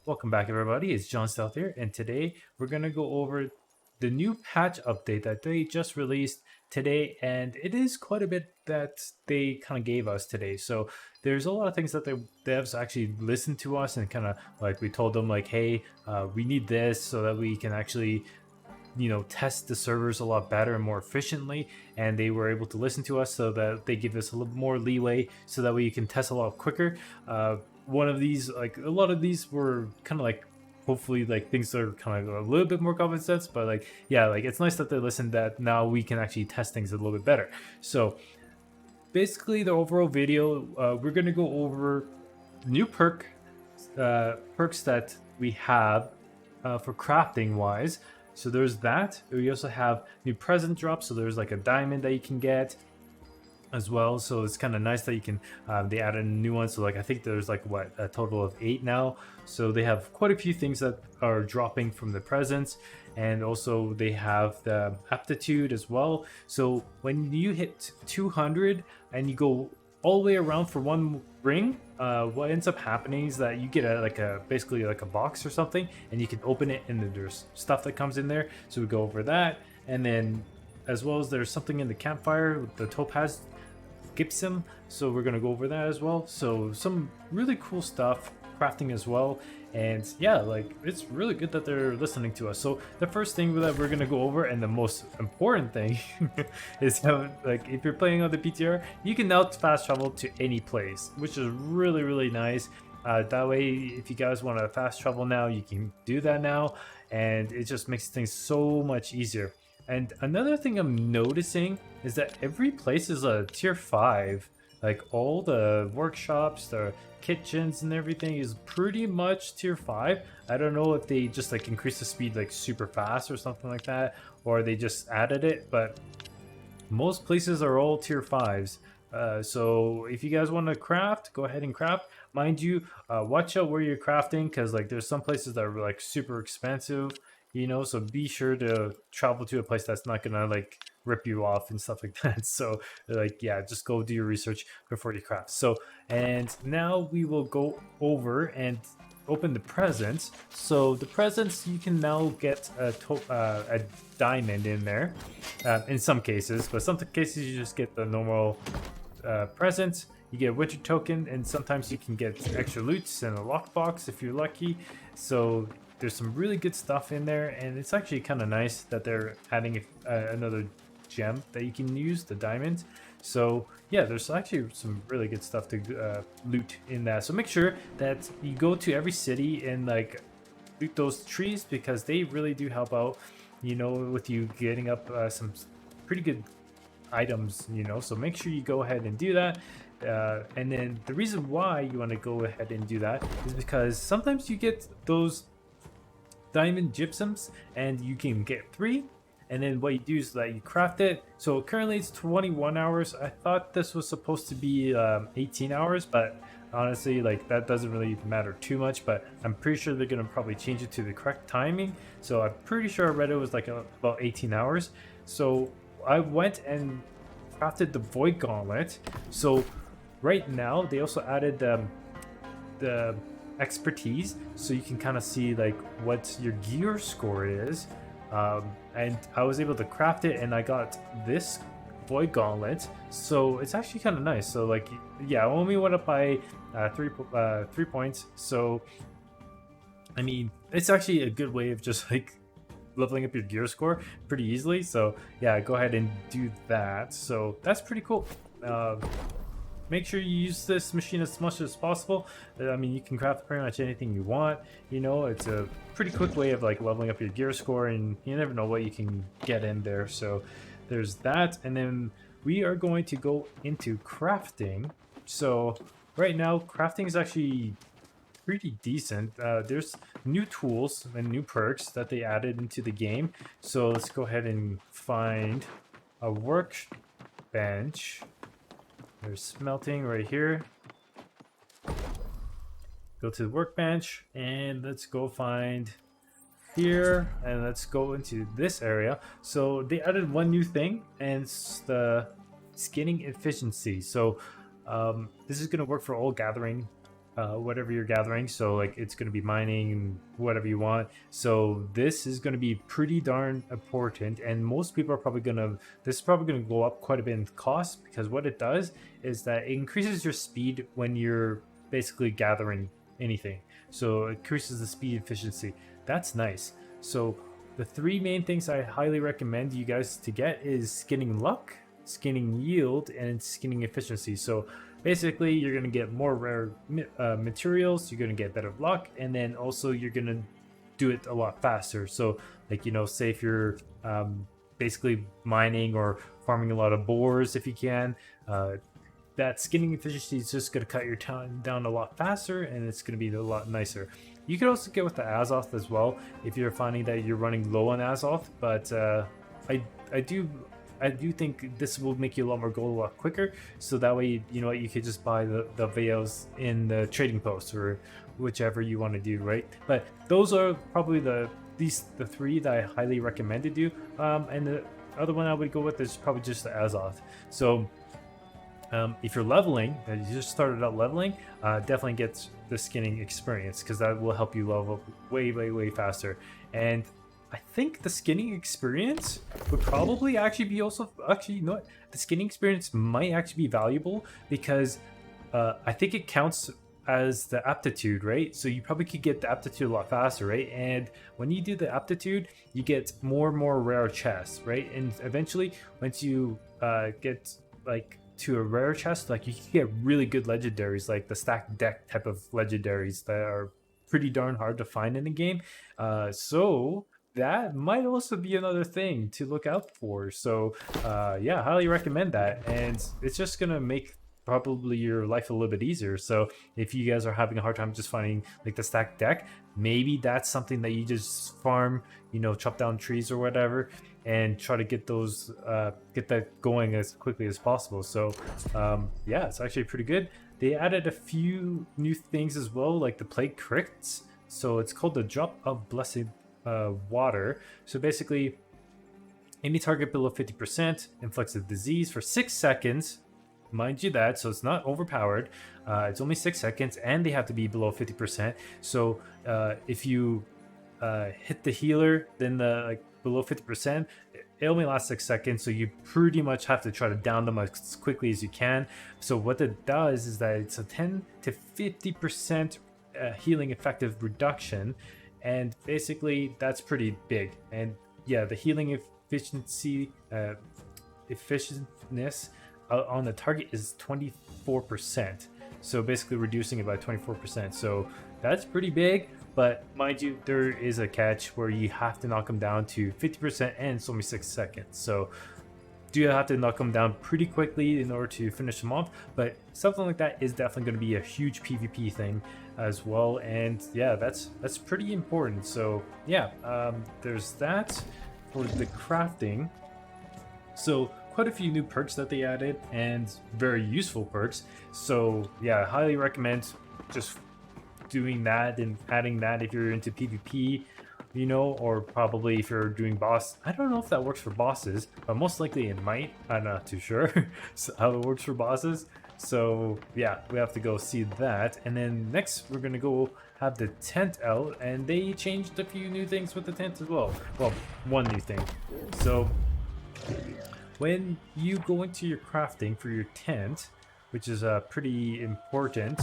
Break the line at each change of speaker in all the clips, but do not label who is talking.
Welcome back everybody, it's Jonstealth here, and today we're going to go over the new patch update that they just released today, and it is quite a bit that they kind of gave us today. So there's a lot of things that the devs actually listened to us and kind of like we told them like, hey, we need this so that we can actually test the servers a lot better and more efficiently, and they were able to listen to us so that they give us a little more leeway so that we can test a lot quicker. One of these, like a lot of these were kind of like hopefully like things that are kind of a little bit more common sense, but like yeah, like it's nice that they listened, that now we can actually test things a little bit better. So basically the overall video, we're going to go over new perks that we have for crafting wise. So there's that. We also have new present drops. So there's like a diamond that you can get as well. So it's kind of nice that you can, they added a new one. So like, I think there's like what, a total of 8 now. So they have quite a few things that are dropping from the presents. And also they have the Aptitude as well. So when you hit 200 and you go all the way around for one ring, what ends up happening is that you get basically like a box or something, and you can open it and then there's stuff that comes in there. So we go over that, and then as well as there's something in the campfire with the topaz gypsum, so we're gonna go over that as well. So some really cool stuff crafting as well, and yeah, like it's really good that they're listening to us. So the first thing that we're gonna go over, and the most important thing is how, like, if you're playing on the PTR, you can now fast travel to any place, which is really nice. That way, if you guys want to fast travel now, you can do that now, and it just makes things so much easier. And another thing I'm noticing is that every place is a tier 5. Like all the workshops, the kitchens and everything is pretty much tier 5. I don't know if they just like increase the speed like super fast or something like that, or they just added it, but most places are all tier 5s. So if you guys want to craft, go ahead and craft. Mind you, watch out where you're crafting, because like there's some places that are like super expensive, so be sure to travel to a place that's not gonna like rip you off and stuff like that. So like, yeah, just go do your research before you craft. So, and now we will go over and open the presents. So the presents, you can now get a diamond in there, in some cases, but some cases you just get the normal presents. You get a winter token, and sometimes you can get extra loots and a lockbox if you're lucky. So there's some really good stuff in there, and it's actually kind of nice that they're adding another gem that you can use, the diamond. So yeah, there's actually some really good stuff to loot in that. So make sure that you go to every city and like loot those trees, because they really do help out, with you getting up some pretty good items, so make sure you go ahead and do that. And then the reason why you want to go ahead and do that is because sometimes you get those diamond gypsums and you can get 3, and then what you do is that you craft it. So currently it's 21 hours. I thought this was supposed to be 18 hours, but honestly, like that doesn't really matter too much, but I'm pretty sure they're gonna probably change it to the correct timing. So I'm pretty sure I read it was like about 18 hours. So I went and crafted the void gauntlet. So right now they also added the expertise, so you can kind of see like what your gear score is, and I was able to craft it, and I got this void gauntlet, so it's actually kind of nice. So like, yeah, I only went up by 3 points. So I mean, it's actually a good way of just like leveling up your gear score pretty easily. So yeah, go ahead and do that. So that's pretty cool. Make sure you use this machine as much as possible. I mean, you can craft pretty much anything you want. It's a pretty quick way of like leveling up your gear score, and you never know what you can get in there. So there's that. And then we are going to go into crafting. So right now, crafting is actually pretty decent. There's new tools and new perks that they added into the game. So let's go ahead and find a workbench. There's smelting right here. Go to the workbench, and let's go find here, and let's go into this area. So they added one new thing, and it's the skinning efficiency. So this is going to work for all gathering whatever you're gathering. So like it's going to be mining and whatever you want. So this is going to be pretty darn important, and most people are probably going to, this is probably going to go up quite a bit in cost, because what it does is that it increases your speed when you're basically gathering anything. So it increases the speed efficiency. That's nice. So the three main things I highly recommend you guys to get is skinning luck, skinning yield, and skinning efficiency. So basically you're going to get more rare materials, you're going to get better luck, and then also you're going to do it a lot faster. So like, you know, say if you're basically mining or farming a lot of boars, if you can, that skinning efficiency is just going to cut your time down a lot faster, and it's going to be a lot nicer. You could also get with the Azoth as well if you're finding that you're running low on Azoth, but I do think this will make you a lot more gold a lot quicker. So that way, you know, you could just buy the veils in the trading post or whichever you want to do, right? But those are probably the three that I highly recommend to do. And the other one I would go with is probably just the Azoth. So if you're leveling, you just started out leveling, definitely get the skinning experience, because that will help you level up way faster. And I think the skinning experience would probably actually be also, actually, you know what? The skinning experience might actually be valuable, because I think it counts as the aptitude, right? So you probably could get the aptitude a lot faster, right? And when you do the aptitude, you get more and more rare chests, right? And eventually, once you get like to a rare chest, like you can get really good legendaries, like the stacked deck type of legendaries that are pretty darn hard to find in the game. So that might also be another thing to look out for. So yeah, highly recommend that, and it's just gonna make probably your life a little bit easier. So if you guys are having a hard time just finding like the stacked deck, maybe that's something that you just farm, you know, chop down trees or whatever, and try to get those get that going as quickly as possible. So yeah, it's actually pretty good. They added a few new things as well, like the plague crits. So it's called the drop of blessed water. So basically, any target below 50% inflicts a disease for 6 seconds. Mind you that, so it's not overpowered. It's only 6 seconds, and they have to be below 50%. So if you hit the healer, then the like below 50%, it only lasts 6 seconds. So you pretty much have to try to down them as quickly as you can. So what it does is that it's a 10 to 50% healing effective reduction, and basically that's pretty big. And yeah, the healing efficiency efficientness on the target is 24%, so basically reducing it by 24%. So that's pretty big, but mind you, there is a catch where you have to knock them down to 50%, and it's only 6 seconds. So do you have to knock them down pretty quickly in order to finish them off, but something like that is definitely going to be a huge PvP thing as well. And yeah, that's pretty important. So yeah, there's that for the crafting. So quite a few new perks that they added, and very useful perks. So yeah, I highly recommend just doing that and adding that if you're into PvP, you know, or probably if you're doing boss. I don't know if that works for bosses, but most likely it might. I'm not too sure so how it works for bosses. So yeah, we have to go see that. And then next we're gonna go have the tent out, and they changed a few new things with the tent as well. Well, one new thing. So when you go into your crafting for your tent, which is pretty important,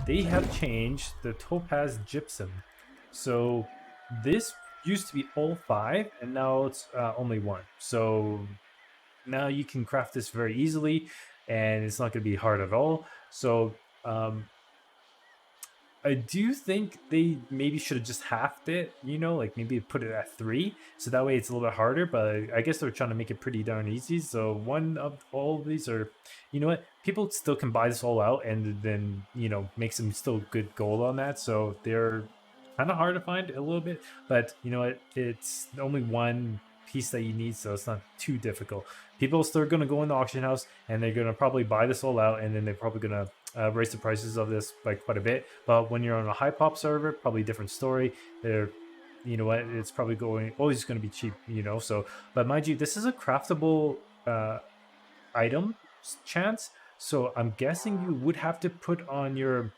they have changed the topaz gypsum. So this used to be all 5, and now it's only 1. So now you can craft this very easily, and it's not going to be hard at all. So I do think they maybe should have just halved it, you know, like maybe put it at 3, so that way it's a little bit harder, but I guess they're trying to make it pretty darn easy. So one of all of these are, you know what, people still can buy this all out and then, you know, make some still good gold on that. So they're kind of hard to find a little bit, but you know what, it's only one piece that you need, so it's not too difficult. People are still going to go in the auction house, and they're going to probably buy this all out, and then they're probably going to raise the prices of this by quite a bit. But when you're on a high pop server, probably different story. They're, you know what, it's probably always going to be cheap, you know. So, but mind you, this is a craftable item chance, so I'm guessing you would have to put on your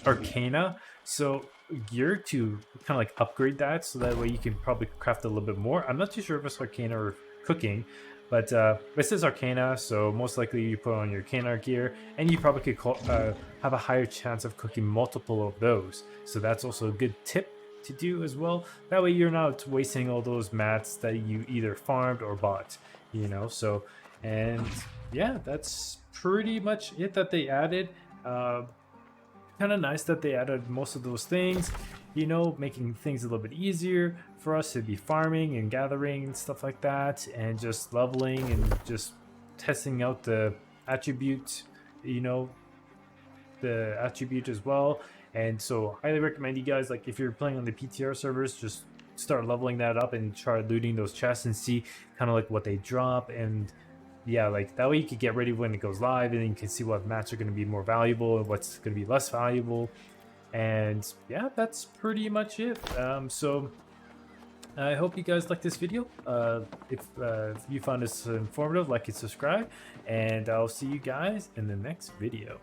Arcana, so gear to kind of like upgrade that, so that way you can probably craft a little bit more. I'm not too sure if it's Arcana or cooking, but this is Arcana, so most likely you put on your Arcana gear, and you probably could have a higher chance of cooking multiple of those. So that's also a good tip to do as well. That way you're not wasting all those mats that you either farmed or bought, you know. So, and yeah, that's pretty much it that they added. Kind of nice that they added most of those things, you know, making things a little bit easier for us to be farming and gathering and stuff like that, and just leveling and just testing out the attribute, you know, the attribute as well. And so highly recommend you guys, like if you're playing on the PTR servers, just start leveling that up and try looting those chests and see kind of like what they drop. And yeah, like that way you can get ready when it goes live, and then you can see what mats are going to be more valuable and what's going to be less valuable. And yeah, that's pretty much it. So I hope you guys like this video. If you found this informative, like and subscribe, and I'll see you guys in the next video.